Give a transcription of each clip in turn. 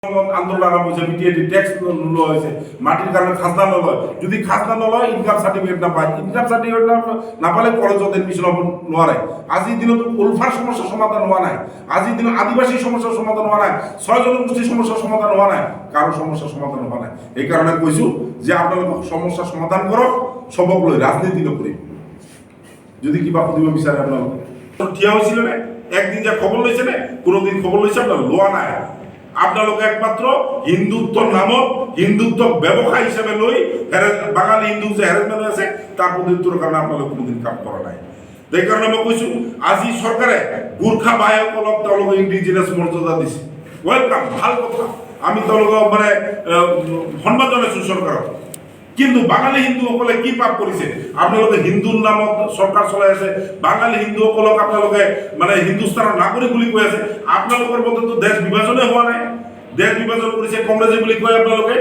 আন্দোলন আরম্ভ হয়েছে, বিটিএডি ট্যাক্স লোয়া হয়েছে, মাটির কারণে খাজনা নলয়, যদি খাজনা নলয় ইনকাম সার্টিফিকেট না পায়, ইনকাম সার্টিফিকেট না পালে কলেজ এডমিশন নোয়া নাই। আজির দিনত উলফার সমস্যার সমাধান হওয়া নাই, আজির দিন আদিবাসী সমস্যার সমাধান হওয়া নাই, 6 জনগোষ্ঠীর সমস্যার সমাধান হওয়া নাই, কারো সমস্যার সমাধান হওয়া নাই। এই কারণে কইছো যে আপনারা সমস্যার সমাধান করো, সবক লই রাজনীতি করি, যদি কিবা প্রতিভা বিচারে আপনার ঠিয়া হয়েছিল না, একদিন যা খবর লইছে না, কোনোদিন খবর লইছে আপনার লোয়া নাই। আপনার লোক একমাত্র হিন্দুত্ব নামক হিন্দুত্ব ব্যবসায় হিসেবে লই বাঙালি হিন্দু যে হ্যারাসমেন্ট আছে তার প্রতিত্তর কারণে আপনার লোক কোনোদিন কাম করা নাই। এই কারণে আমি কইছো আজি সরকারে গুর্খা বায়কলক তেওঁলোক ইন্ডিজিনাস মর্যাদা দিছে, ওয়েলকাম, ভাল কথা, আমি তেওঁলোক মানে সন্মান জানাইছো সরকারক। কিন্তু বাঙালি হিন্দুসকলে কি পাপ কৰিছে? আপোনালোকে হিন্দুৰ নামত চৰকাৰ চলাই আছে, বাঙালি হিন্দুসকলক আপোনালোকে মানে হিন্দুস্তানৰ নাগৰিক বুলি কৈ আছে। আপোনালোকৰ মতেতো দেশ বিভাজনে হোৱা নাই, দেশ বিভাজন কৰিছে কংগ্ৰেছে বুলি কয় আপোনালোকে।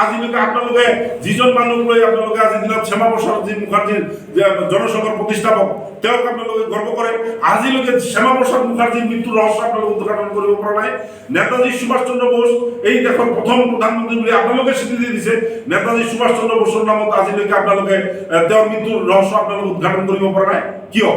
আজিলৈকে আপোনালোকে যিজন মানুহক লৈ আপোনালোকে আজিৰ দিনত শ্যামা প্ৰসাদ মুখাৰ্জীৰ জনসংঘৰ প্ৰতিষ্ঠাপক, তেওঁক আপোনালোকে গৰ্ব কৰে। আজিলৈকে শ্যামা প্ৰসাদ মুখাৰ্জীৰ মৃত্যুৰ ৰহস্য আপোনালোকে উদ্ঘাটন কৰিব পৰা নাই। নেতাজী সুভাষ চন্দ্ৰ বোস এই দেশৰ প্ৰথম প্ৰধানমন্ত্ৰী বুলি আপোনালোকে স্বীকৃতি দিছে, নেতাজী সুভাষ চন্দ্ৰ বোসৰ নামত আজিলৈকে আপোনালোকে তেওঁৰ মৃত্যুৰ ৰহস্য আপোনালোকে উদ্ঘাটন কৰিব পৰা নাই কিয়?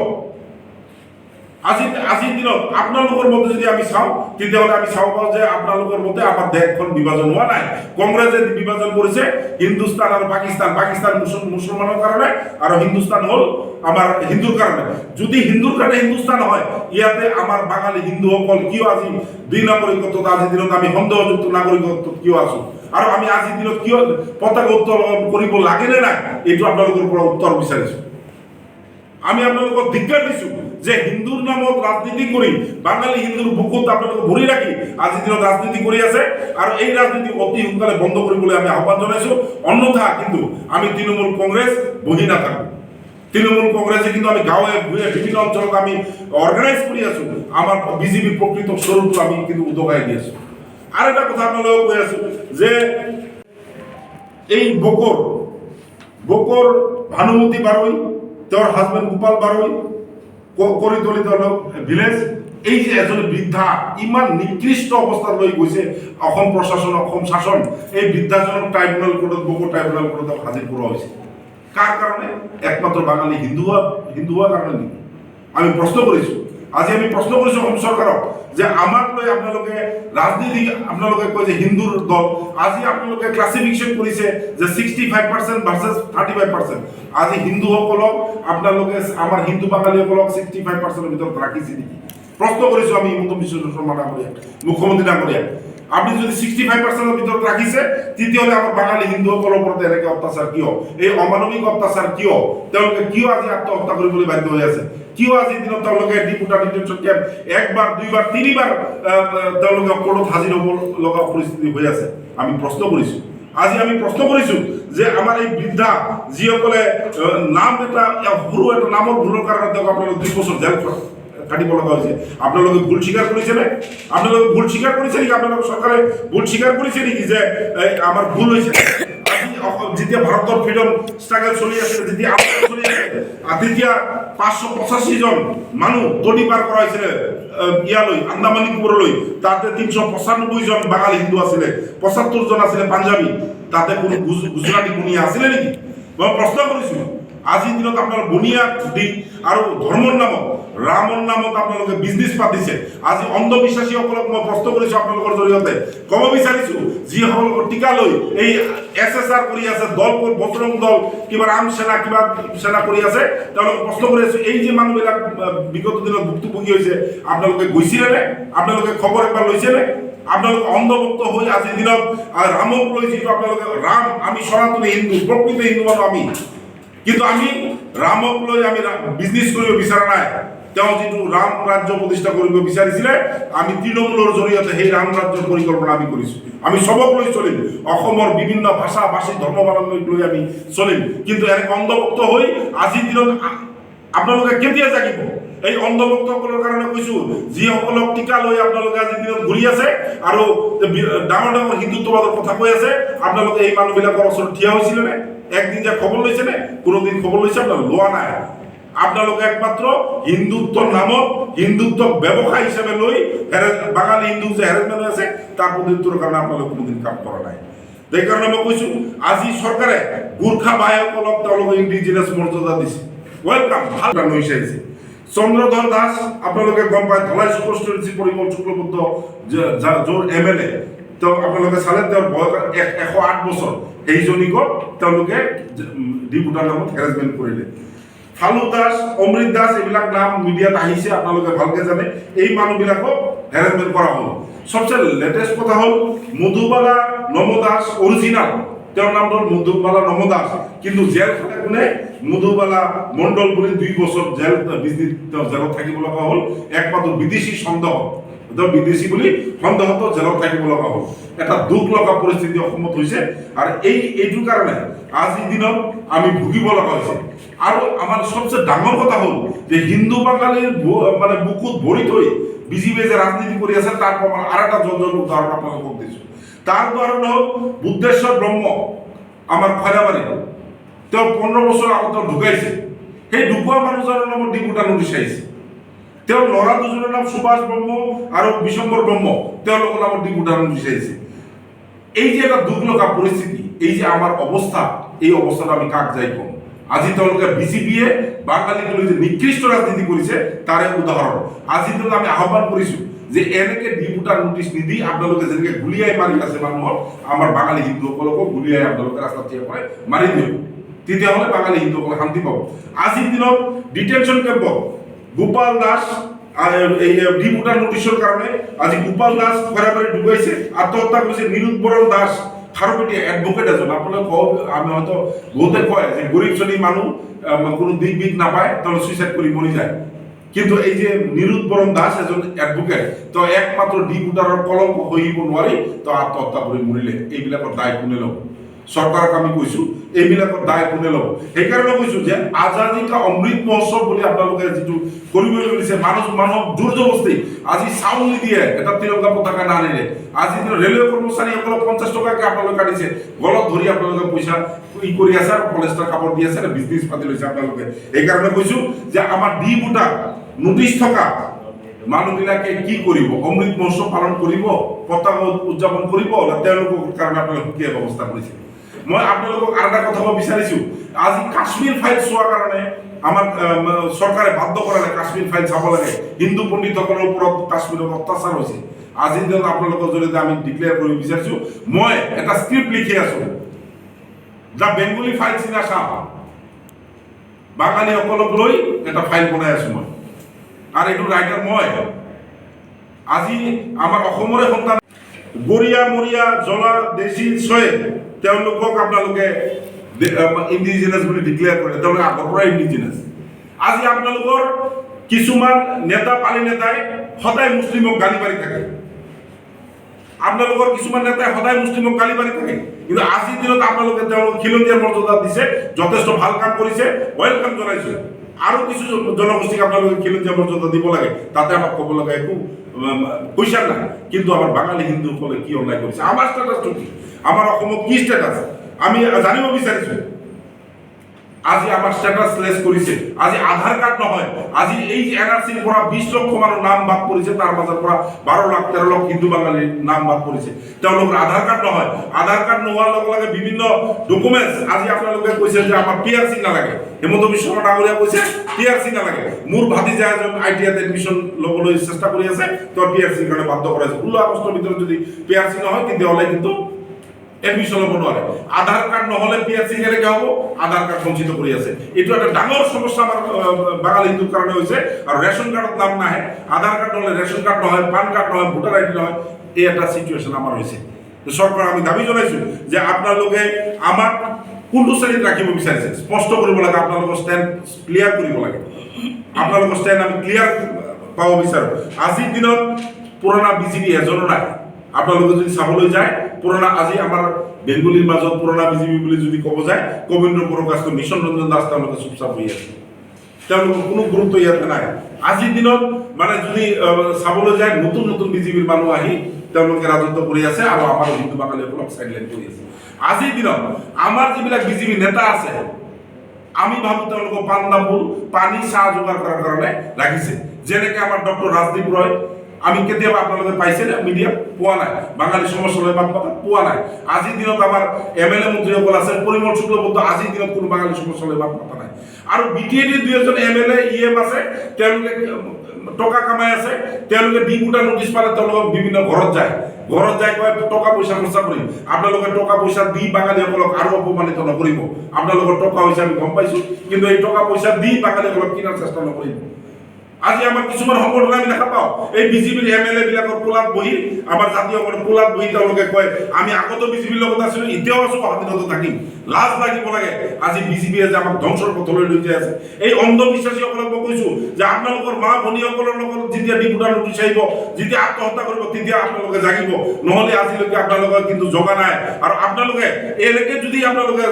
আজিৰ দিনত আপোনালোকৰ মতে যদি আমি চাওঁ, তেতিয়াহ'লে আমি চাব পাৰোঁ যে আপোনালোকৰ মতে আমাৰ দেশখন বিভাজন হোৱা নাই। কংগ্ৰেছে বিভাজন কৰিছে হিন্দুস্তান আৰু পাকিস্তান, পাকিস্তান মুছলমানৰ কাৰণে আৰু হিন্দুস্তান হ'ল আমাৰ হিন্দুৰ কাৰণে। যদি হিন্দুৰ কাৰণে হিন্দুস্তান হয়, ইয়াতে আমাৰ বাঙালি হিন্দুসকল কিয় আজি দ্বিনাগৰিকত্বত আজিৰ দিনত আমি সন্দেহযুক্ত নাগৰিকত্বত কিয় আছো, আৰু আমি আজিৰ দিনত কিয় পতাকা উত্তোলন কৰিব লাগে নে নাই, এইটো আপোনালোকৰ পৰা উত্তৰ বিচাৰিছো। আমি আপোনালোকক ধিক্কাৰ দিছো যে হিন্দুৰ নামত ৰাজনীতি কৰি বাঙালি হিন্দুৰ বুকুত আপোনালোকে ভৰি ৰাখি আজিৰ দিনত ৰাজনীতি কৰি আছে, আৰু এই ৰাজনীতি অতি সোনকালে বন্ধ কৰিবলৈ আমি আহ্বান জনাইছো। অন্যথা কিন্তু আমি তৃণমূল কংগ্ৰেছ বহি নাথাকো। তৃণমূল কংগ্ৰেছে কিন্তু আমি গাঁৱে ভূঞে বিভিন্ন অঞ্চলত আমি অৰ্গেনাইজ কৰি আছো, আমাৰ বিজেপিৰ প্ৰকৃত স্বৰূপটো আমি কিন্তু উদগাই দি আছো। আৰু এটা কথা আপোনালোকক কৈ আছো যে এই বকৰ ভানুমতী বাৰৈ, তেওঁৰ হাজবেণ্ড গোপাল বাৰৈ, কৰিতলি ভিলেজ, এই যে এজনী বৃদ্ধা ইমান নিকৃষ্ট অৱস্থাত লৈ গৈছে অসম প্ৰশাসন, অসম শাসন, এই বৃদ্ধাজনক ট্ৰাইব্যুনেল কোৰ্টত, বকো ট্ৰাইব্যুনেল কোৰ্টত হাজিৰ কৰোৱা হৈছে। কাৰ কাৰণে? একমাত্ৰ বাঙালি হিন্দু হোৱাৰ কাৰণে নেকি? আমি প্ৰশ্ন কৰিছো, আজি আমি প্ৰশ্ন কৰিছো অসম চৰকাৰক যে আমাক লৈ আপোনালোকে ৰাজনীতি, আপোনালোকে কয় যে হিন্দুৰ দল, আজি আপোনালোকে ক্লাছিফিকেশ্যন কৰিছে যে 65% ভাৰ্চেছ 35%। আজি হিন্দুসকলক আপোনালোকে আমাৰ হিন্দু বাঙালীসকলক 65%ৰ ভিতৰত ৰাখিছে নেকি? প্ৰশ্ন কৰিছো আমি হিমন্ত বিশ্ব শৰ্মা ডাঙৰীয়াক, মুখ্যমন্ত্ৰী ডাঙৰীয়াক। আপনি যদি 65%ৰ ভিতৰত ৰাখিছে, তেতিয়াহ'লে আমাৰ বাঙালি হিন্দুসকলৰ ওপৰত এনেকৈ অত্যাচাৰ কিয়? এই অমানৱিক অত্যাচাৰ কিয়? তেওঁলোকে কিয় আজি আত্মহত্যা কৰিবলৈ বাধ্য হৈ আছে? কিয় আজিৰ দিনত তেওঁলোকে ডিটেনশ্যন কেম্প 1 বাৰ 2 বাৰ 3 বাৰ তেওঁলোকে কোৰ্টত হাজিৰ হ'ব লগা পৰিস্থিতি হৈ আছে? আমি প্ৰশ্ন কৰিছো। আজি আমি প্ৰশ্ন কৰিছো যে আমাৰ এই বৃদ্ধা যিসকলে নাম এটা সৰু এটা নামৰ ভুলৰ কাৰণে তেওঁক আপোনালোকে 2 বছৰ জেল কাটিব লগা হৈছে, আপোনালোকে ভুল স্বীকাৰ কৰিছে নে? আপোনালোকে ভুল স্বীকাৰ কৰিছে নেকি? আপোনালোকৰ চৰকাৰে ভুল স্বীকাৰ কৰিছে নেকি যে আমাৰ ভুল হৈছে? যেতিয়া ভাৰতৰ ফ্ৰীডম ষ্ট্ৰাগল চলি আছে, যেতিয়া আন্দোলন চলি আছে, তেতিয়া 585 জন মানুহ নদী পাৰ কৰা হৈছিলে ইয়ালৈ আন্দামান নিকোবৰলৈ, তাতে 395 জন বাঙালি হিন্দু আছিলে, 75 জন আছিলে পাঞ্জাবী, তাতে কোনো গুজৰাটী বনিয়া আছিলে নেকি? মই প্ৰশ্ন কৰিছো। আজিৰ দিনত আপোনাৰ বনিয়া দি আৰু ধৰ্মৰ নামত, ৰামৰ নামত আপোনালোকে বিজনেছ পাতিছে। আজি অন্ধবিশ্বাসীসকলক মই প্ৰশ্ন কৰিছো, আপোনালোকৰ জৰিয়তে ক'ব বিচাৰিছো, যিসকলক টীকা লৈ এই SSR কৰি আছে, দল বজৰং দল, কিবা ৰাম সেনা, কিবা সেনা কৰি আছে, তেওঁলোকে প্ৰশ্ন কৰি আছো, এই যে মানুহবিলাক বিগত দিনত ভুক্তভোগী হৈছে, আপোনালোকে গৈছিলে নে? আপোনালোকে খবৰ একবাৰ লৈছে নে? আপোনালোকে অন্ধভক্ত হৈ আজিৰ দিনত ৰামক লৈ, যিটো আপোনালোকে ৰাম, আমি সনাতনী হিন্দু, প্ৰকৃত হিন্দু মানুহ আমি, কিন্তু আমি ৰামক লৈ আমি বিজনেছ কৰিব বিচৰা নাই। তেওঁ যিটো ৰাম ৰাজ্য প্ৰতিষ্ঠা কৰিব বিচাৰিছিলে, আমি তৃণমূলৰ জৰিয়তে সেই ৰাম ৰাজ্যৰ পৰিকল্পনা আমি কৰিছো। আমি চবক লৈ চলিম, অসমৰ বিভিন্ন ভাষা ভাষী ধৰ্মাৱলম্বীক লৈ আমি চলিম। কিন্তু এনেকৈ অন্ধভক্ত হৈ আজিৰ দিনত আপোনালোকে কেতিয়া জাগিব? এই অন্ধভক্তসকলৰ কাৰণে কৈছো, যিসকলক টীকা লৈ আপোনালোকে আজিৰ দিনত ঘূৰি আছে আৰু ডাঙৰ ডাঙৰ হিন্দুত্ববাদৰ কথা কৈ আছে, আপোনালোকে এই মানুহবিলাকৰ ওচৰত থিয় হৈছিলে নে? একদিন যে খবৰ লৈছে নে? কোনোদিন খবৰ লৈছে? আপোনালোকে লোৱা নাই। আপোনালোকে একমাত্ৰ হিন্দুত্বৰ নামত হিন্দুত্বক ব্যৱসায় হিচাপে লৈ বাঙালি হিন্দু যে হ্যাৰাসমেন্ট আছে তাৰ প্ৰত্যুত্তৰৰ কাৰণে আপোনালোকে কোনোদিন কাম কৰা নাই। সেইকাৰণে মই কৈছোঁ আজি চৰকাৰে গোৰ্খা ভাইসকলক তেওঁলোকে ইণ্ডিজিনাছ মৰ্যাদা দিছে, ৱেলকাম, ভাল হৈছে। চন্দ্ৰধৰ দাস আপোনালোকে গম পায়, ধলাই কনষ্টিটুৱেঞ্চি পৰিমল শুক্লবৈদ্য য'ৰ MLA, তেওঁ আপোনালোকে চালে তেওঁৰ বয়স 108 বছৰ, সেইজনীকো তেওঁলোকে ডি ভোটাৰ নামত হেৰাছমেণ্ট কৰিলে। ফালু দাস, অমৃত দাস, এইবিলাক নাম মিডিয়াত আহিছে, আপোনালোকে ভালকে জানে। এই মানুহবিলাকক হেৰাছমেণ্ট কৰা হ'ল। সবচে লেটেষ্ট কথা হ'ল মধুবালা নম দাস, অৰিজিনাল তেওঁৰ নাম হ'ল মধুবালা নম দাস, কিন্তু জেল খালে কোনে? মধুবালা মণ্ডল বুলি 2 বছৰ জেল জেলত থাকিব লগা হ'ল, একমাত্ৰ বিদেশী সন্দেহ, বিদেশী বুলি সন্দেহত জেলত থাকিব লগা হ'ল। এটা দুখ লগা পৰিস্থিতি অসমত হৈছে, আৰু এইটোৰ কাৰণে আজিৰ দিনত আমি ভুগিব লগা হৈছে। আৰু আমাৰ সবচে ডাঙৰ কথা হ'ল যে হিন্দু বাঙালীৰ মানে বুকুত ভৰি থৈ বিজেপিয়ে যে ৰাজনীতি কৰি আছে, তাৰ প্ৰমাণ আৰু এটা জলজল উদাহৰণ আপোনালোকক দিছোঁ। তাৰ উদাহৰণ হ'ল বুদ্ধেশ্বৰ ব্ৰহ্ম, আমাৰ খৈৰাবাৰী, তেওঁ 15 বছৰ আগত ঢুকাইছে। সেই ঢুকুৱা মানুহজনৰ নামত ডি ভোটাৰ নোটিছ আহিছে। তেওঁৰ ল'ৰা দুজনৰ নাম সুভাষ ব্ৰহ্ম আৰু বিশম্বৰ ব্ৰহ্ম, তেওঁলোকৰ নামত ডি ভোটাৰ নোটিছ আহিছে। এই যে এটা দুখ লগা পৰিস্থিতি, এই যে আমাৰ অৱস্থা, এই অৱস্থাটো আমি কাক যাই কম? আজি তেওঁলোকে বিজেপিয়ে বাঙালীক লৈ যে নিকৃষ্ট ৰাজনীতি কৰিছে তাৰে উদাহৰণ। আজি দিনত আমি আহ্বান কৰিছোঁ যে এনেকে ডি ভোটাৰ নোটিছ নিদি আপোনালোকে যেনেকে গুলিয়াই মাৰি আছে মানুহক, আমাৰ বাঙালী হিন্দুসকলকো গুলিয়াই আপোনালোকে ৰাস্তাত থিয় কৰাই মাৰি দিয়ক, তেতিয়াহ'লে বাঙালী হিন্দুসকলে শান্তি পাব। আজিৰ দিনত ডিটেনশ্যন কেম্পত গোপাল দাস এই ডি ভোটাৰ নোটিছৰ কাৰণে আজি গোপাল দাস খৈৰাবাৰী ডুবাইছে, আত্মহত্যা কৰিছে। নিৰুৎপৰণ দাস খাৰুপেটীয়া এডভোকেট এজন, আপোনালোকে আমি হয়তো বহুতে কয় যে গৰীব শ্ৰেণীৰ মানুহ কোনো দিক বিক নাপায়, তেওঁলোকে চুইচাইড কৰি মৰি যায়, কিন্তু এই যে নিৰুৎপৰণ দাস এজন এডভোকেট, তেওঁ একমাত্ৰ ডি ভোটাৰৰ কলংক সহিব নোৱাৰি তেওঁ আত্মহত্যা কৰি মৰিলে। এইবিলাকৰ দায় কোনে ল'ব? চৰকাৰক আমি কৈছোঁ এইবিলাকৰ দায় কোনে ল'ব? সেইকাৰণে কৈছোঁ যে আজাদী কা অমৃত মহোৎসৱ বুলি আপোনালোকে যিটো কৰিবলৈ লৈছে, মানুহক জোৰ জবস্তি আজি চাউল নিদিয়ে, এটা তিৰংগা পতাকা নানিলে। আজি ৰেলৱে কৰ্মচাৰীসকলক 50 টকাকৈ আপোনালোকে কাটিছে, গলত ধৰি আপোনালোকে পইচা কৰি আছে আৰু পলেষ্টাৰ কাপোৰ দি আছে, বিজনেছ পাতি লৈছে আপোনালোকে। সেইকাৰণে কৈছোঁ যে আমাৰ ডি ভোটাৰ নোটিছ থকা মানুহবিলাকে কি কৰিব? অমৃত মহোৎসৱ পালন কৰিব, পতাকা উদযাপন কৰিব, তেওঁলোকৰ কাৰণে আপোনালোকে সুকীয়া ব্যৱস্থা কৰিছে। মই আপোনালোকক আৰু এটা কথা ক'ব বিচাৰিছোঁ, আজি কাশ্মীৰ ফাইল চোৱাৰ কাৰণে আমাৰ চৰকাৰে বাধ্য কৰালে কাশ্মীৰ ফাইল চাব লাগে। হিন্দু পণ্ডিতসকলৰ ওপৰত কাশ্মীৰত অত্যাচাৰ হৈছে। আজিৰ দিনত আপোনালোকৰ জৰিয়তে আমি ডিক্লেয়াৰ কৰিব বিচাৰিছোঁ, মই এটা স্ক্ৰিপ্ট লিখি আছোঁ, দ্য বেংগলী ফাইল চিনা চাম, বাঙালীসকলক লৈ এটা ফাইল বনাই আছোঁ মই, আৰু এইটো ৰাইটাৰ মই। আজি আমাৰ অসমৰে সন্তান গৰিয়া মৰিয়া জলা দেশী ছয়, তেওঁলোকক আপোনালোকে ইণ্ডিজিনাছ বুলি ডিক্লেয়াৰ কৰে, তেওঁলোকে আগৰ পৰাই ইণ্ডিজিনাছ। আজি আপোনালোকৰ কিছুমান নেতা পালি নেতাই সদায় মুছলিমক গালি পাৰি থাকে, আপোনালোকৰ কিছুমান নেতাই সদায় মুছলিমক গালি পাৰি থাকে, কিন্তু আজিৰ দিনত আপোনালোকে তেওঁলোকক খিলঞ্জীয়াৰ মৰ্যাদা দিছে, যথেষ্ট ভাল কাম কৰিছে, ৱেলকাম জনাইছোঁ। আৰু কিছু জনগোষ্ঠীক আপোনালোকে খিলঞ্জীয়া মৰ্যাদা দিব লাগে, তাতে আমাক ক'ব লগা একো পইচা নাই। কিন্তু আমাৰ বাঙালী হিন্দুসকলে কি অন্যায় কৰিছে? আমাৰ ষ্টেটাছটো কি? আমাৰ অসমত কি ষ্টেটাছ আমি জানিব বিচাৰিছোঁ। আজি আমাৰ ষ্টেটাছ লেছ কৰিছে। আজি আধাৰ কাৰ্ড নহয়, আজি এই NRCৰ পৰা 20 লক্ষ মানুহ নাম বাদ পৰিছে, তাৰ মাজৰ পৰা 12 লাখ 13 লাখ হিন্দু বাঙালীৰ নাম বাদ পৰিছে। তেওঁলোকৰ আধাৰ কাৰ্ড নহয়, আধাৰ কাৰ্ড নোহোৱাৰ লগে লগে বিভিন্ন ডকুমেণ্টছ, আজি আপোনালোকে কৈছে যে আমাৰ PRC নালাগে, হিমন্ত বিশ্ব শৰ্মা ডাঙৰীয়া কৈছে PRC নালাগে। মোৰ ভাতিজা এজন ITIত এডমিশ্যন ল'বলৈ চেষ্টা কৰি আছে, তেওঁ PRCৰ কাৰণে বাধ্য কৰাইছে। 16 আগষ্টৰ ভিতৰত যদি PRC নহয় তেতিয়াহ'লে কিন্তু এডমিশ্যন ল'ব নোৱাৰে। আধাৰ কাৰ্ড নহ'লে PRC কেনেকৈ হ'ব? আধাৰ কাৰ্ড বঞ্চিত কৰি আছে। এইটো এটা ডাঙৰ সমস্যা আমাৰ বাঙালী হিন্দুৰ কাৰণে হৈছে। আৰু ৰেচন কাৰ্ডত নাম নাহে, আধাৰ কাৰ্ড নহ'লে ৰেচন কাৰ্ড নহয়, পান কাৰ্ড নহয়, ভোটাৰ ID নহয়, এই এটা চিটুৱেশ্যন আমাৰ হৈছে। চৰকাৰক আমি দাবী জনাইছোঁ যে আপোনালোকে আমাক কোনটো শ্ৰেণীত ৰাখিব বিচাৰিছে স্পষ্ট কৰিব লাগে, আপোনালোকৰ ষ্টেণ্ড ক্লিয়াৰ কৰিব লাগে। আপোনালোকৰ ষ্টেণ্ড আমি ক্লিয়াৰ পাব বিচাৰোঁ। আজিৰ দিনত পুৰণা বিজেপি এজনো নাই। আপোনালোকে যদি চাবলৈ যায়, পুৰণা আজি আমাৰ বেংগলীৰ মাজত পুৰণা বিজেপি বুলি যদি ক'ব যায়, কবীন্দ্ৰ বড়োকাষ্ট, মিছন ৰঞ্জন দাস, তেওঁলোকে চুপচাপ হৈ আছে, তেওঁলোকৰ কোনো গুৰুত্ব ইয়াতে নাই। আজিৰ দিনত মানে যদি চাবলৈ যায়, নতুন নতুন বিজেপিৰ মানুহ আহি তেওঁলোকে ৰাজত্ব কৰি আছে, আৰু আমাৰ হিন্দু বাঙালীসকলক চাইডলাইন কৰি আছে। আজিৰ দিনত আমাৰ যিবিলাক বিজেপি নেতা আছে, আমি ভাবোঁ তেওঁলোকক পানী চাহ যোগাৰ কৰাৰ কাৰণে ৰাখিছে। যেনেকৈ আমাৰ ডক্টৰ ৰাজদীপ ৰয়, আমি কেতিয়াবা আপোনালোকে পাইছে নে মিডিয়া পোৱা নাই বাঙালী সমস্যা লৈ মাত মাতা পোৱা নাই আজিৰ দিনত আমাৰ এমএলএ মন্ত্ৰীসকল আছে পৰিমল শুক্লবৈদ্য আজিৰ দিনত কোনো বাঙালী সমস্যা লৈ মাত মাতা নাই আৰু বিটিএডি দুই এজন এমএলএ ইএম আছে তেওঁলোকে টকা কামাই আছে তেওঁলোকে ডি বুটা নোটিছ পালে তেওঁলোকক বিভিন্ন ঘৰত যায় কয় টকা পইচা খৰচা কৰিম আপোনালোকে টকা পইচা দি বাঙালীসকলক আৰু অপমানিত নকৰিব আপোনালোকৰ টকা পইচা আমি গম পাইছো কিন্তু এই টকা পইচা দি বাঙালীসকলক কিনাৰ চেষ্টা নকৰিব আজি আমাৰ কিছুমান সংগঠন আমি দেখা পাওঁ এই বিজেপিৰ এমএলএ বিলাকৰ কোলাত বহি আমাৰ জাতীয় কোলাত বহি তেওঁলোকে কয় আমি আগতো বিজেপিৰ লগত আছিলো এতিয়াও আছো স্বাধীনতা থাকিম লাজ লাগিব লাগে আজি বিজেপিয়ে যে আমাক ধ্বংসৰ পথলৈ লৈ যাই আছে এই অন্ধবিশ্বাসীসকলক মই কৈছো যে আপোনালোকৰ মা ভনীসকলৰ লগত যেতিয়া ডিপুটাৰ নোটিছ আহিব যেতিয়া আত্মহত্যা কৰিব তেতিয়া আপোনালোকে জাগিব নহলে আজিলৈকে আপোনালোকে কিন্তু জগা নাই আৰু আপোনালোকে এনেকে যদি আপোনালোকে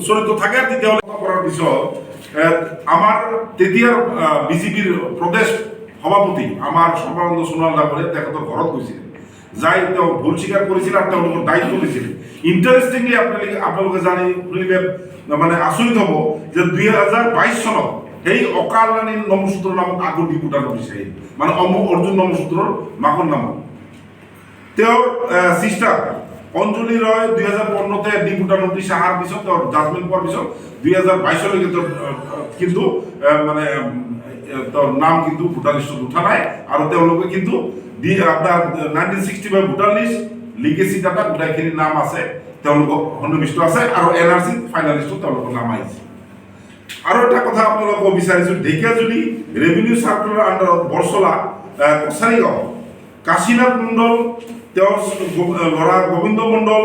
চৰিত্ৰ থাকে তেতিয়াহ'লে কৰাৰ পিছত আমাৰ তেতিয়াৰ বিজেপিৰ প্ৰদেশ সভাপতি আমাৰ সৰ্বানন্দ সোণোৱাল ডাঙৰীয়া তেখেতৰ ঘৰত গৈছিল যাই তেওঁ ভুল স্বীকাৰ কৰিছিল আৰু তেওঁলোকৰ দায়িত্ব লৈছিল ইণ্টাৰেষ্টিংলি আপোনালোকে জানি শুনিলে মানে আচৰিত হ'ব যে 2022 চনত সেই অকাল ৰাণী নমসূত্ৰৰ নামত আগৰ ডিপুটাৰ নোটিছ আহিল মানে অৰ্জুন নমসূত্ৰৰ মাকৰ নামত তেওঁৰ চিষ্টাৰ অঞ্জলি ৰয় 2015তে ডিপুটাৰ নোটিছ অহাৰ পিছত তেওঁৰ জাজমেণ্ট পোৱাৰ পিছত 2022লৈকে কিন্তু মানে তোর নাম কিন্তু ভোটার লিস্টত উঠা নাই আর তেওঁলোকে কিন্তু আপনার 1965 ভোটার লিস্ট লিগেসি ডাটা গোটাইখিনি নাম আছে তেওঁলোকক সন্নিবিষ্ট আছে আৰু এনআৰসি ফাইনালিস্টত তেওঁলোকৰ নাম আহিছে আৰু এটা কথা আপোনালোকক বিচাৰিছো ঢেকিয়াজুলি ৰেভিনিউ সাৰ্কুলাৰ আন্ডাৰত বৰছলা কছাৰীগাঁও কাশীনাথ মণ্ডল তেওঁৰ ল'ৰা গোবিন্দ মণ্ডল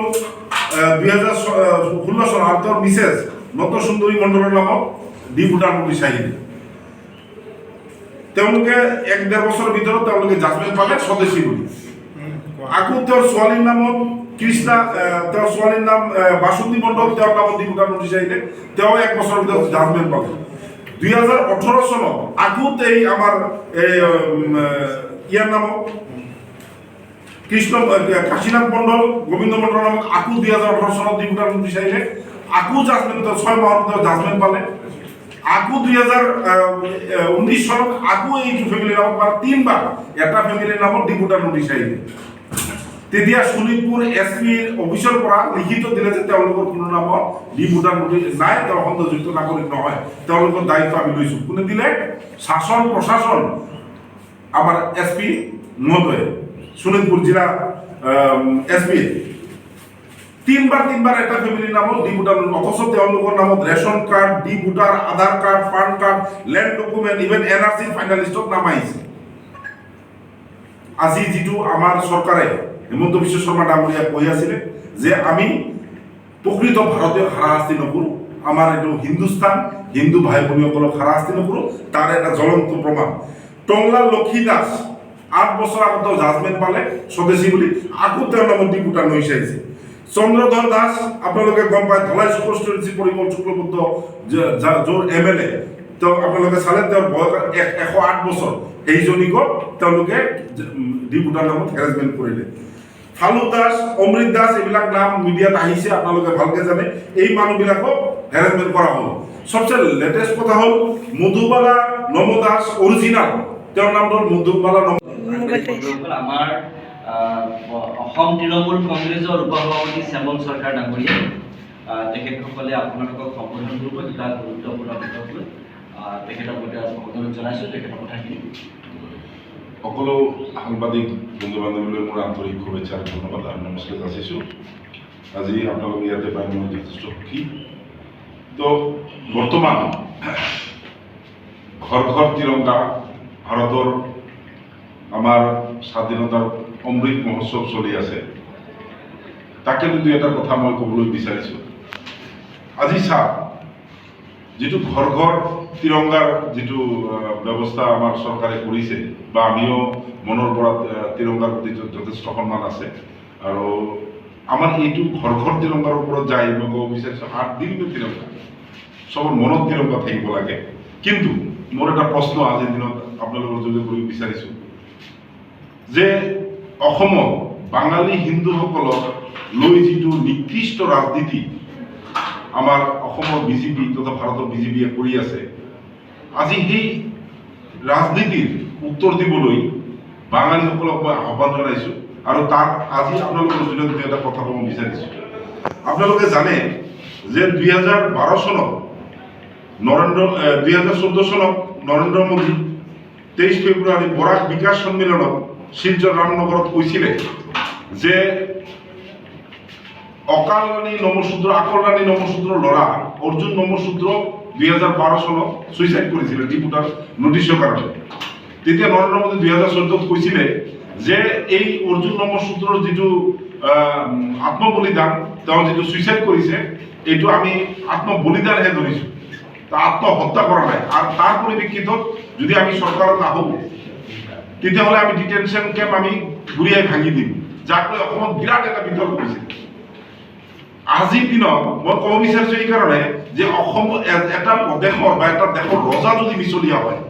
2016 চনৰ আৰু তেওঁৰ মিছেছ নত সুন্দৰী মণ্ডলৰ নামত ডি ভোটাৰ নোটিছ আহিল তেওঁলোকে 1-1.5 বছৰৰ ভিতৰত তেওঁলোকে জাজমেণ্ট পালে স্বদেশী বুলি আকৌ তেওঁৰ ছোৱালীৰ নামত কৃষ্ণা তেওঁৰ ছোৱালীৰ নাম বাসন্তী মণ্ডল তেওঁৰ নামত ডি ভোটাৰ নোটিছ আহিলে তেওঁ 1 বছৰৰ ভিতৰত জাজমেণ্ট পালে 2018 চনত আকৌ এই আমাৰ ইয়াৰ নামত কৃষ্ণ কাশীনাথ মণ্ডল গোবিন্দ মণ্ডলৰ নামত আকৌ 2018 চনত ডি ভোটাৰ নোটিছ আহিলে আকৌ জাজমেণ্ট 6 মাহৰ ভিতৰত জাজমেণ্ট পালে আকৌ 2019 চনত আকৌ এইটো ফেমিলিৰ নামত মানে 3 বাৰ এটা ফেমিলিৰ নামত ডি ভোটাৰ নোটিছ আহিলে তেতিয়া শোণিতপুৰ এছপিৰ অফিচৰ পৰা লিখিত দিলে যে তেওঁলোকৰ কোনো নামত ডি ভোটাৰ নোটিছ নাই তেওঁ সন্দেহযুক্ত নাগৰিক নহয় তেওঁলোকৰ দায়িত্ব আমি লৈছো কোনে দিলে শাসন প্ৰশাসন আমাৰ এছপি মহোদয় শোণিতপুৰ জিলা এছপি 3 বাৰ এটা ফেমিলিৰ নামত ডি ভোটাৰ অথচ তেওঁলোকৰ নামত ration card D voter Aadhaar card PAN card land document even NRC ফাইনেলিষ্টত নাম আহিছে আজি যিটো আমাৰ চৰকাৰে হিমন্ত বিশ্ব শৰ্মা ডাঙৰীয়া কৈ আছিলে যে আমি প্ৰকৃত ভাৰতীয় হাৰাশাস্তি নকৰোঁ আমাৰ এইটো হিন্দুস্তান হিন্দু ভাই ভনীসকলক হাৰাশাস্তি নকৰোঁ তাৰ এটা জ্বলন্ত প্ৰমাণ টংলা লক্ষী দাস 8 বছৰ আগতে জাজমেণ্ট পালে স্বদেশী বুলি আকৌ তেওঁৰ নামত ডি ভোটাৰ নোটিছ আহিছে চন্দ্ৰধৰ দাস আপোনালোকে গম পায় ধলাই কনষ্টিটুৱেঞ্চি পৰিমল শুক্লবৈদ্য যোৰ এমএলএ তেওঁ আপোনালোকে চালে তেওঁৰ বয়স 108 বছৰ এইজনীক তেওঁলোকে ডি ভোটাৰ নামত হেৰাছমেণ্ট কৰিলে ফালু দাস অমৃত দাস এইবিলাক নাম মিডিয়াত আহিছে আপোনালোকে ভালকে জানে এই মানুহবিলাকক হেৰাছমেণ্ট কৰা হ'ল সবচে লেটেষ্ট কথা হ'ল মধুবালা নম দাস অৰিজিনাল তেওঁৰ নাম হ'ল মধুবালা নম আমাৰ অসম তৃণমূল কংগ্ৰেছৰ উপসভাপতি শ্যামল চৰকাৰ ডাঙৰীয়া তেখেতসকলে আপোনালোকক সম্বোধন কৰিব এটা গুৰুত্বপূৰ্ণ বিষয় লৈ তেখেতৰ প্ৰতি অনুৰোধ জনাইছোঁ তেখেতৰ কথাখিনি সকলো সাংবাদিক বন্ধু বান্ধৱীলৈ মোৰ আন্তৰিক শুভেচ্ছা আৰু ধন্যবাদ আৰু নমস্কাৰ যাচিছোঁ আজি আপোনালোক ইয়াতে পাই মই যথেষ্ট সুখী তো বৰ্তমান ঘৰ ঘৰ তিৰংগা ভাৰতৰ আমাৰ স্বাধীনতাৰ অমৃত মহোৎসৱ চলি আছে তাকে যদি এটা কথা মই ক'বলৈ বিচাৰিছোঁ আজি চাওক যিটো ঘৰ ঘৰ তিৰংগাৰ যিটো ব্যৱস্থা আমাৰ চৰকাৰে কৰিছে বা আমিও মনৰ পৰা তিৰংগাৰ প্ৰতি যথেষ্ট সন্মান আছে আৰু আমাৰ এইটো ঘৰ ঘৰ তিৰংগাৰ ওপৰত যাই মই ক'ব বিচাৰিছোঁ 8 দিন তিৰংগা চবৰ মনত তিৰংগা থাকিব লাগে কিন্তু মোৰ এটা প্ৰশ্ন আজিৰ দিনত আপোনালোকৰ যোগে কৰিব বিচাৰিছোঁ যে অসমত বাঙালী হিন্দুসকলক লৈ যিটো নিকৃষ্ট ৰাজনীতি আমাৰ অসমৰ বিজেপি তথা ভাৰতৰ বিজেপিয়ে কৰি আছে আজি সেই ৰাজনীতিৰ উত্তৰ দিবলৈ বাঙালীসকলক মই আহ্বান জনাইছোঁ আৰু তাত আজি আপোনালোকৰ জৰিয়তে এটা কথা ক'ব বিচাৰিছোঁ। আপোনালোকে জানে যে 2012 চনত 2014 চনত নৰেন্দ্ৰ মোদী 23 ফেব্ৰুৱাৰী বৰাক বিকাশ সন্মিলনত শিলচৰ ৰামনগৰত কৈছিলে যে অকালৰাণী নমশূদ্ৰৰ ল'ৰা অৰ্জুন নমশূদ্ৰ 2012 চনত ছুইচাইড কৰিছিলে ডিপুটাৰ নটিছৰ কাৰণে। তেতিয়া নৰেন্দ্ৰ মোদী 2014 কৈছিলে যে এই অৰ্জুন নমশূদ্ৰৰ যিটো আত্মবলিদান, তেওঁ যিটো ছুইচাইড কৰিছে, এইটো আমি আত্মবলিদানহে ধৰিছোঁ, আত্মহত্যা কৰা নাই। আৰু তাৰ পৰিপ্ৰেক্ষিতত যদি আমি চৰকাৰত আহোঁ তেতিয়াহ'লে আমি ডিটেনশ্যন কেম্প আমি ঘূৰিয়াই ভাঙি দিম, যাক লৈ অসমত বিৰাট এটা বিতৰ্ক হৈছে। আজিৰ দিনত মই ক'ব বিচাৰিছোঁ এই কাৰণে যে অসম এটা প্ৰদেশৰ বা এটা দেশৰ ৰজা যদি মিছলীয়া হয়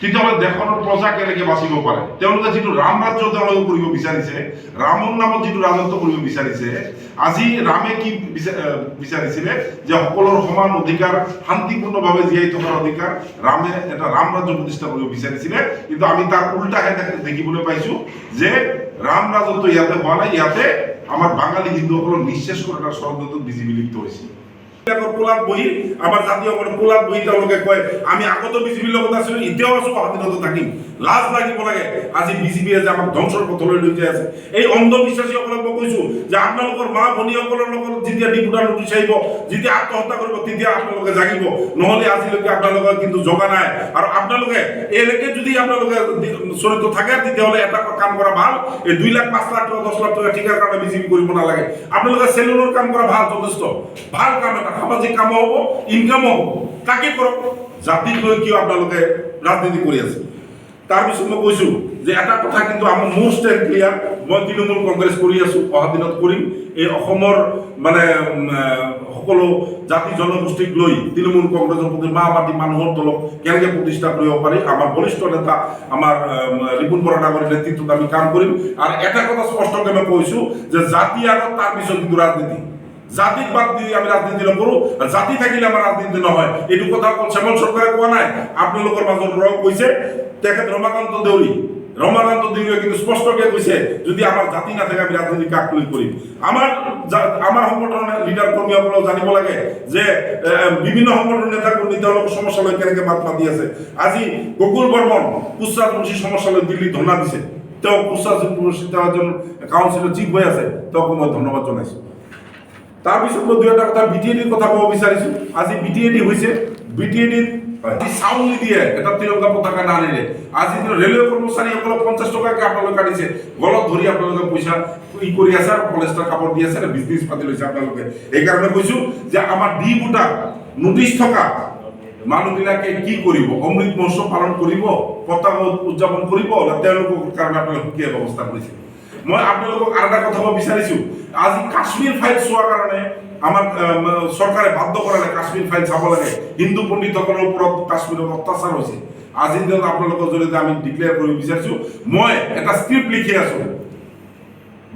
তেতিয়াহ'লে দেশৰ প্ৰজা কেনেকৈ বাচিব পাৰে? তেওঁলোকে যিটো ৰাম ৰাজ্য তেওঁলোকে কৰিব বিচাৰিছে, ৰামৰ নামত যিটো ৰাজত্ব কৰিব বিচাৰিছে, আজি ৰামে কি বিচাৰিছিলে যে সকলোৰ সমান অধিকাৰ, শান্তিপূৰ্ণভাৱে জীয়াই থকাৰ অধিকাৰ, ৰামে এটা ৰাম ৰাজ্য প্ৰতিষ্ঠা কৰিব বিচাৰিছিলে। কিন্তু আমি তাৰ উল্টাহে দেখিবলৈ পাইছোঁ যে ৰাম ৰাজত্ব ইয়াতে হোৱা নাই, ইয়াতে আমাৰ বাঙালী হিন্দুসকলক নিঃশেষ কৰাৰ এটা ষড়যন্ত্ৰত বিজেপি লিপ্ত হৈছে। কোলাত বহি আমাৰ জাতীয়কৰণ কোলাত বহি তেওঁলোকে কয় আমি আগতো বিজেপিৰ লগত আছিলোঁ, এতিয়াও আছোঁ, স্বাধীনতা থাকিম। লাজ লাগিব লাগে আজি বিজেপিয়ে যে আমাক ধ্বংসৰ পথলৈ লৈ যাই আছে। এই অন্ধবিশ্বাসীসকলক মই কৈছোঁ যে আপোনালোকৰ মা ভনীসকলৰ লগত যেতিয়া ডিপুটাৰ নোটিছ আহিব, যেতিয়া আত্মহত্যা কৰিব, তেতিয়া আপোনালোকে জাগিব, নহ'লে আজিলৈকে আপোনালোকে কিন্তু জগা নাই। আৰু আপোনালোকে এনেকে যদি আপোনালোকে চৰিত্ৰ থাকে তেতিয়াহ'লে এটা কাম কৰা ভাল, এই 2 লাখ 5 লাখ টকা 10 লাখ টকা ঠিকাৰ কাৰণে বিজেপি কৰিব নালাগে। আপোনালোকে চেলুনৰ কাম কৰা ভাল, যথেষ্ট ভাল কাম, এটা সামাজিক কামো হ'ব, ইনকামো হ'ব, তাকে কৰক। জাতিক লৈ কিয় আপোনালোকে ৰাজনীতি কৰি আছে? তাৰপিছত মই কৈছোঁ যে এটা কথা কিন্তু আমাৰ মোৰ ষ্টেণ্ড ক্লিয়াৰ, মই তৃণমূল কংগ্ৰেছ কৰি আছোঁ, অহা দিনত কৰিম। এই অসমৰ মানে সকলো জাতি জনগোষ্ঠীক লৈ তৃণমূল কংগ্ৰেছৰ প্ৰতি মা মাটি মানুহৰ দলক কেনেকৈ প্ৰতিষ্ঠা কৰিব পাৰি, আমাৰ বৰিষ্ঠ নেতা আমাৰ ৰিপুণ বৰা ডাঙৰীৰ নেতৃত্বত আমি কাম কৰিম। আৰু এটা কথা স্পষ্টকৈ মই কৈছোঁ যে জাতি আগত, তাৰপিছত কিন্তু ৰাজনীতি। জাতিক বাদ দি আমি ৰাজনীতি নকৰোঁ, জাতি থাকিলে আমাৰ ৰাজনীতি নহয়। এইটো কথা অকল শ্যামল চৰকাৰে কোৱা নাই, আপোনালোকৰ মাজৰ পৰাও কৈছে তেখেত ৰমাকান্ত দেউৰীয়ে কিন্তু স্পষ্টকৈ কৈছে যদি আমাৰ জাতি নাথাকে আমি ৰাজনীতি কাক লৈ কৰিম। আমাৰ সংগঠনৰ লিডাৰ কৰ্মীসকলেও জানিব লাগে যে বিভিন্ন সংগঠনৰ নেতা কৰ্মী তেওঁলোকৰ সমস্যালৈ কেনেকৈ মাত মাতি আছে। আজি গকুল বৰ্মন কুচৰাজ মুন্সিৰ সমস্যালৈ দিল্লী ধৰ্ণা দিছে, তেওঁ কুচৰাজ মুন্সি তেওঁ এজন কাউন্সিলৰ চিফ হৈ আছে, তেওঁকো মই ধন্যবাদ জনাইছোঁ। তাৰপিছত মই 2 এটা কথা BTADৰ কথা ক'ব বিচাৰিছোঁ। আজি BTAD হৈছে, BTADত চাউল নিদিয়ে, এটা তিৰংগা পতাকা নানিলে। আজি ৰেলৱে কৰ্মচাৰীসকলক 50 টকাকৈ আপোনালোকে কাটিছে, গলত ধৰি আপোনালোকে পইচা কৰি আছে আৰু পলেষ্টাৰ কাপোৰ দি আছে, বিজনেছ পাতি লৈছে আপোনালোকে। সেইকাৰণে কৈছোঁ যে আমাৰ ডিপুটাৰ নোটিছ থকা মানুহবিলাকে কি কৰিব? অমৃত মহোৎসৱ পালন কৰিব, পতাকা উদযাপন কৰিব, না তেওঁলোকৰ কাৰণে আপোনালোকে কি ব্যৱস্থা কৰিছে? মই আপোনালোকক আৰু এটা কথা ক'ব বিচাৰিছোঁ, আজি কাশ্মীৰ ফাইল চোৱাৰ কাৰণে আমাৰ চৰকাৰে বাধ্য কৰা নাই, কাশ্মীৰ ফাইল চাব লাগে। হিন্দু পণ্ডিতসকলৰ ওপৰত কাশ্মীৰত অত্যাচাৰ হৈছে। আজিৰ দিনত আপোনালোকৰ জৰিয়তে আমি ডিক্লেয়াৰ কৰিব বিচাৰিছোঁ, মই এটা স্ক্ৰিপ্ট লিখি আছোঁ,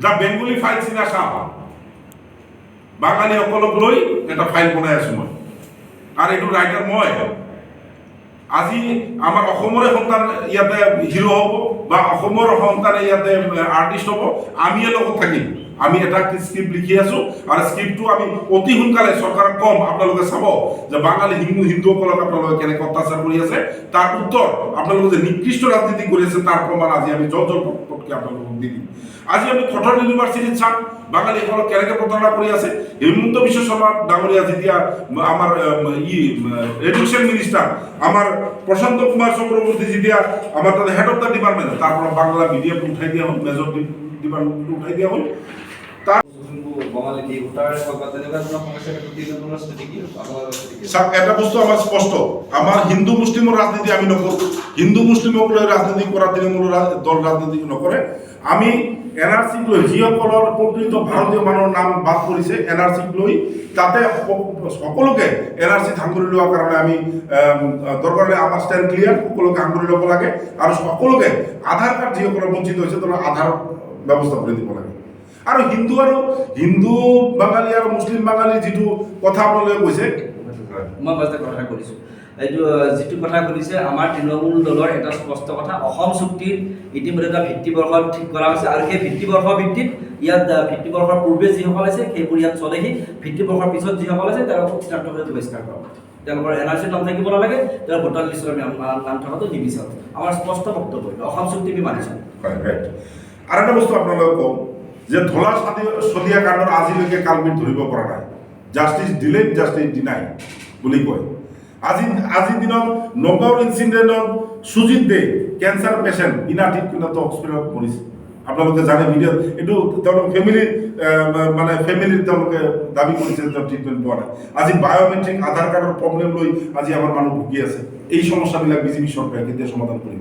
the Bengali files in Assam. বাঙালীসকলক লৈ এটা ফাইল বনাই আছোঁ মই, আৰু এইটো ৰাইটাৰ মই। আজি আমাৰ অসমৰে সন্তান ইয়াতে হিৰো হ'ব বা অসমৰ সন্তানে ইয়াতে আৰ্টিষ্ট হ'ব, আমিয়ে লগত থাকিম। আমি এটা স্ক্ৰিপ্ট লিখি আছোঁ, আৰু স্ক্ৰিপ্টটো আমি অতি সোনকালে চৰকাৰক ক'ম। আপোনালোকে চাব যে বাঙালী হিন্দুসকলক আপোনালোকে কেনেকৈ অত্যাচাৰ কৰি আছে, তাৰ উত্তৰ আপোনালোকে যে নিকৃষ্ট ৰাজনীতি কৰি আছে তাৰ প্ৰমাণ আজি আমি জলপটকৈ আপোনালোকক দি দিম। আজি আমি কটন ইউনিভাৰ্চিটিত চাম বাঙালীসকলক কেনেকৈ প্ৰতাৰণা কৰি আছে। হিমন্ত বিশ্ব শৰ্মা ডাঙৰীয়া যেতিয়া আমাৰ এডুকেশ্যন মিনিষ্টাৰ আমাৰ প্ৰশান্ত কুমাৰ চক্ৰৱৰ্তী যেতিয়া আমাৰ তাতে হেড অফ দ্য ডিপাৰ্টমেণ্ট, তাৰ পৰা বাংলা মিডিয়ামটো উঠাই দিয়া হ'ল, মেজৰ ডিপাৰ্টমেণ্টটো উঠাই দিয়া হ'ল। এটা বস্তু আমাৰ স্পষ্ট, আমাৰ হিন্দু মুছলিমৰ ৰাজনীতি আমি নকৰোঁ। হিন্দু মুছলিমক লৈ ৰাজনীতি কৰা তৃণমূলৰ দল ৰাজনীতি নকৰে। আমি NRCক লৈ যিসকলৰ প্ৰকৃত ভাৰতীয় মানুহৰ নাম বাদ পৰিছে, NRCক লৈ তাতে সকলোকে NRC সাঙুৰি লোৱাৰ কাৰণে আমি দৰকাৰ হ'লে আমাৰ ষ্টেণ্ড ক্লিয়াৰ, সকলোকে সাঙুৰি ল'ব লাগে। আৰু সকলোকে আধাৰ কাৰ্ড যিসকলৰ বঞ্চিত হৈছে তেওঁলোকে আধাৰ ব্যৱস্থা কৰি দিব লাগে। আৰু হিন্দু বাঙালী আৰু মুছলিম বাঙালী যিটো কথা আপোনালোকে কৈছে, মই বাজে কথা কৰিছোঁ। এইটো যিটো কথা সুধিছে আমাৰ তৃণমূল দলৰ এটা স্পষ্ট কথা অসম চুক্তিৰ ইতিমধ্যে এটা ভিত্তিবৰ্ষ ঠিক কৰা হৈছে আৰু সেই ভিত্তিবৰ্ষৰ ভিত্তিত ইয়াত ভিত্তিবৰ্ষৰ পূৰ্বে যিসকল আছে সেইবোৰ ইয়াত চলেহি ভিত্তিবৰ্ষৰ পিছত যিসকল আছে তেওঁলোকক চিনাক্তভাৱে বহিষ্কাৰ কৰা তেওঁলোকৰ এনআৰচিত নাম থাকিব নালাগে তেওঁৰ ভোটাৰ লিষ্টৰ নাম থকাটো নিবিচাৰোঁ আমাৰ স্পষ্ট বক্তব্য অসম চুক্তি আমি মানিছোঁ হয় ৰাইট আৰু এটা বস্তু আপোনালোকক কওঁ যে ধলা শদিয়া কাণ্ডৰ আজিলৈকে কালবিধ ধৰিব পৰা নাই জাষ্টিছ ডিলেড জাষ্টিছ ডিনাই বুলি কয় আজিৰ দিনত নগাঁৱৰ ইনচিডেণ্টত সুজিত দে কেঞ্চাৰ পেচেণ্ট বিনা ট্ৰিটমেণ্টত হস্পিটেলত মৰিছে আপোনালোকে জানে ভিডিঅ'ত এইটো তেওঁলোক ফেমিলিৰ তেওঁলোকে দাবী কৰিছে যে ট্ৰিটমেণ্ট পোৱা নাই আজি বায়'মেট্ৰিক আধাৰ কাৰ্ডৰ প্ৰব্লেম লৈ আজি আমাৰ মানুহ ভুগি আছে এই সমস্যাবিলাক বিজেপি চৰকাৰে কেতিয়া সমাধান কৰিব